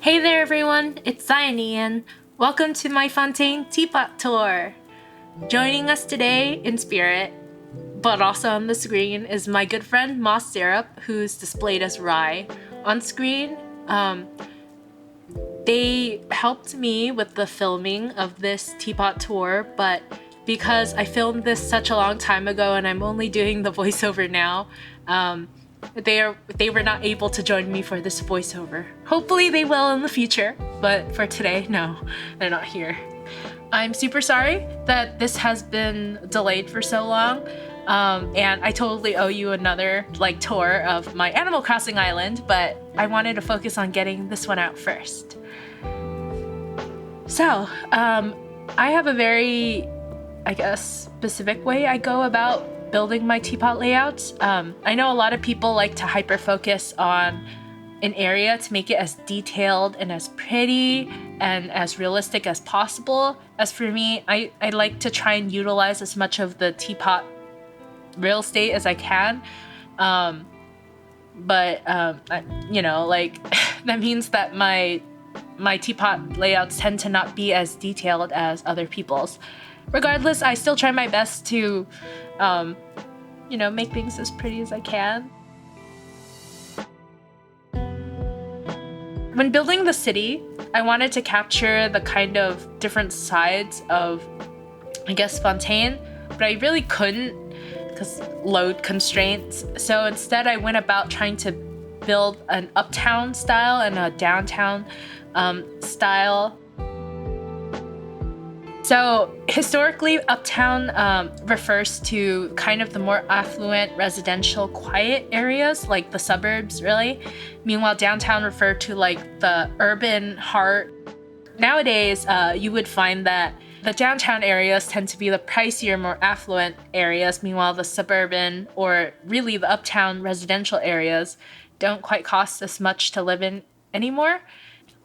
Hey there everyone, it's tsaeni and welcome to my Fontaine teapot tour. Joining us today in spirit, but also on the screen, is my good friend Moss Syrup, who's displayed as Rye on screen. They helped me with the filming of this teapot tour, but because I filmed this such a long time ago and I'm only doing the voiceover now, they were not able to join me for this voiceover. Hopefully they will in the future, but for today, no, they're not here. I'm super sorry that this has been delayed for so long, and I totally owe you another tour of my Animal Crossing island, but I wanted to focus on getting this one out first. So, I have a very, specific way I go about building my teapot layouts. I know a lot of people like to hyper-focus on an area to make it as detailed and as pretty and as realistic as possible. As for me, I like to try and utilize as much of the teapot real estate as I can. That means that my teapot layouts tend to not be as detailed as other people's. Regardless, I still try my best to make things as pretty as I can. When building the city, I wanted to capture the kind of different sides of, Fontaine, but I really couldn't because load constraints. So instead I went about trying to build an uptown style and a downtown style. So historically, uptown refers to kind of the more affluent, residential, quiet areas, like the suburbs, really. Meanwhile, downtown referred to the urban heart. Nowadays, you would find that the downtown areas tend to be the pricier, more affluent areas. Meanwhile, the suburban, or really the uptown residential areas, don't quite cost as much to live in anymore.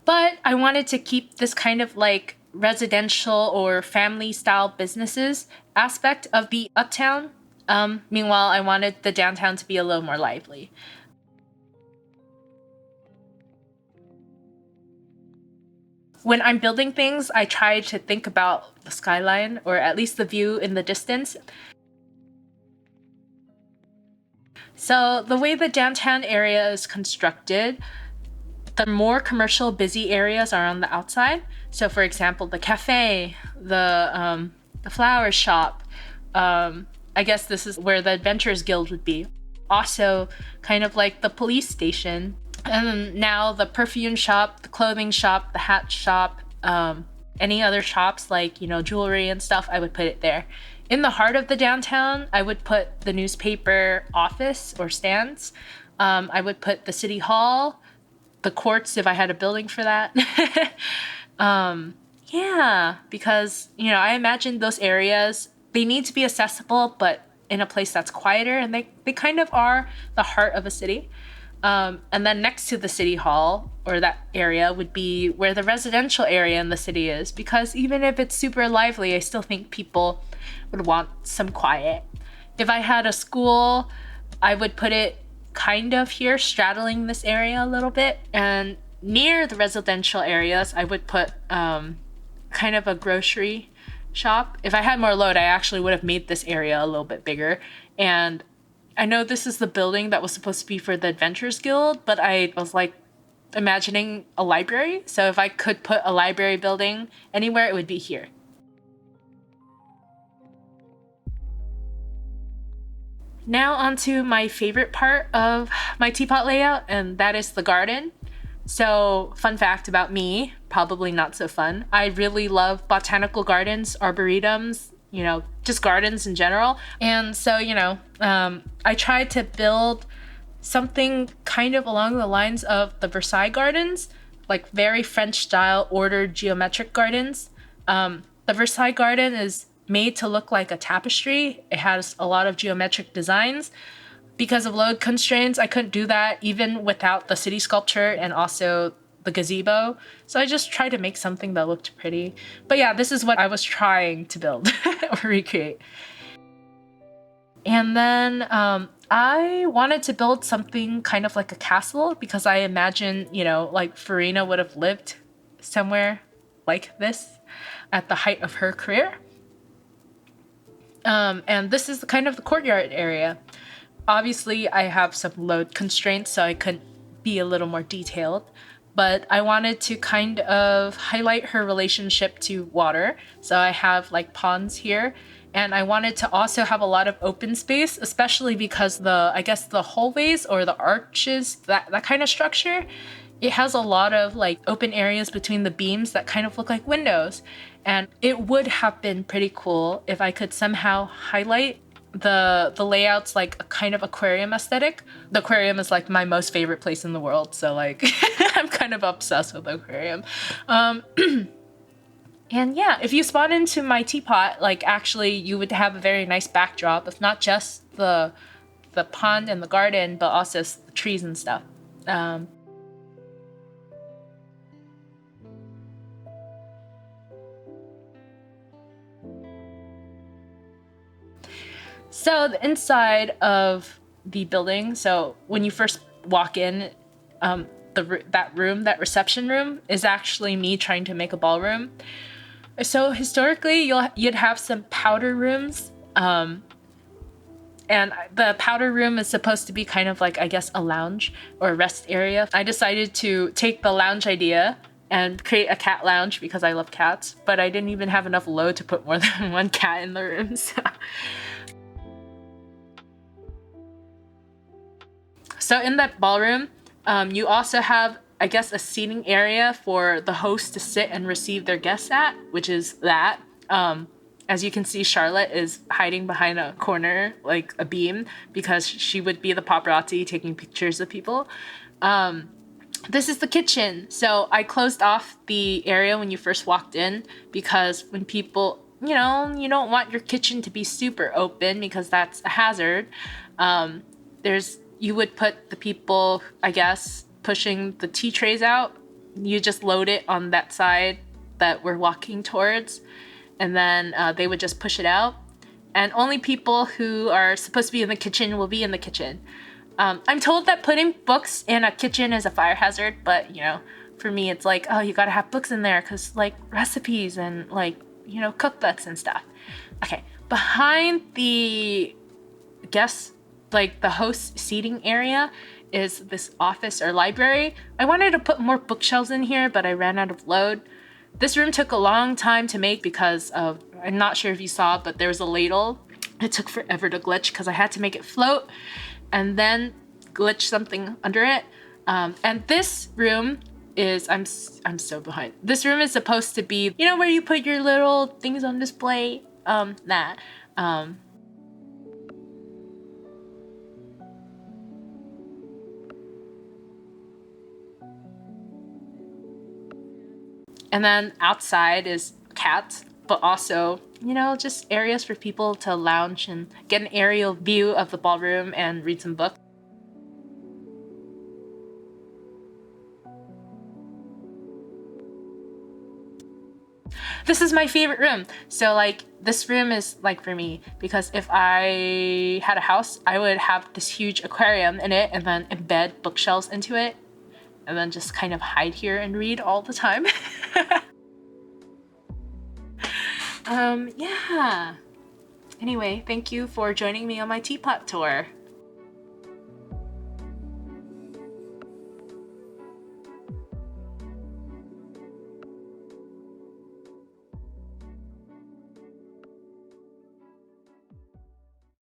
But I wanted to keep this kind of residential or family style businesses aspect of the uptown. Meanwhile, I wanted the downtown to be a little more lively. When I'm building things, I try to think about the skyline, or at least the view in the distance. So the way the downtown area is constructed, the more commercial, busy areas are on the outside. So, for example, the cafe, the flower shop. I guess this is where the Adventurers Guild would be. Also, kind of like the police station. And then now the perfume shop, the clothing shop, the hat shop, any other shops jewelry and stuff, I would put it there. In the heart of the downtown, I would put the newspaper office or stands. I would put the city hall, the courts if I had a building for that. Because, I imagine those areas, they need to be accessible, but in a place that's quieter, and they kind of are the heart of a city. And then next to the city hall, or that area, would be where the residential area in the city is, because even if it's super lively, I still think people would want some quiet. If I had a school, I would put it kind of here, straddling this area a little bit, and near the residential areas, I would put kind of a grocery shop. If I had more load, I actually would have made this area a little bit bigger. And I know this is the building that was supposed to be for the Adventurers Guild, but I was imagining a library. So if I could put a library building anywhere, it would be here. Now onto my favorite part of my teapot layout, and that is the garden. So, fun fact about me, probably not so fun. I really love botanical gardens, arboretums, just gardens in general. And so, I tried to build something kind of along the lines of the Versailles gardens, very French style ordered geometric gardens. The Versailles garden is made to look like a tapestry. It has a lot of geometric designs. Because of load constraints, I couldn't do that even without the city sculpture and also the gazebo. So I just tried to make something that looked pretty. But yeah, this is what I was trying to build or recreate. And then I wanted to build something kind of like a castle because I imagine, like Farina would have lived somewhere like this at the height of her career. And this is kind of the courtyard area. Obviously, I have some load constraints, so I couldn't be a little more detailed. But I wanted to kind of highlight her relationship to water. So I have like ponds here. And I wanted to also have a lot of open space, especially because the hallways or the arches, that kind of structure, it has a lot of like open areas between the beams that kind of look like windows. And it would have been pretty cool if I could somehow highlight the layouts like a kind of aquarium aesthetic. The aquarium is like my most favorite place in the world, so like I'm kind of obsessed with the aquarium. And yeah, if you spawn into my teapot, like actually you would have a very nice backdrop of not just the pond and the garden, but also the trees and stuff. So the inside of the building, so when you first walk in, that reception room is actually me trying to make a ballroom. So historically, you'd have some powder rooms, and the powder room is supposed to be kind of like, I guess, a lounge or a rest area. I decided to take the lounge idea and create a cat lounge because I love cats, but I didn't even have enough load to put more than one cat in the room. So in that ballroom, you also have, I guess, a seating area for the host to sit and receive their guests at, which is that. As you can see, Charlotte is hiding behind a corner, like a beam, because she would be the paparazzi taking pictures of people. This is the kitchen. So I closed off the area when you first walked in because when people, you don't want your kitchen to be super open because that's a hazard. You would put the people, I guess, pushing the tea trays out. You just load it on that side that we're walking towards, and then they would just push it out. And only people who are supposed to be in the kitchen will be in the kitchen. I'm told that putting books in a kitchen is a fire hazard, but for me it's like, oh, you gotta have books in there because like recipes and like cookbooks and stuff. Okay, behind the guests, like the host seating area, is this office or library. I wanted to put more bookshelves in here, but I ran out of load. This room took a long time to make because of, I'm not sure if you saw, but there was a ladle. It took forever to glitch because I had to make it float and then glitch something under it. And this room is, I'm so behind. This room is supposed to be, where you put your little things on display. And then outside is cats, but also, just areas for people to lounge and get an aerial view of the ballroom and read some books. This is my favorite room. So like this room is like for me because if I had a house, I would have this huge aquarium in it and then embed bookshelves into it and then just kind of hide here and read all the time. Yeah. Anyway, thank you for joining me on my teapot tour.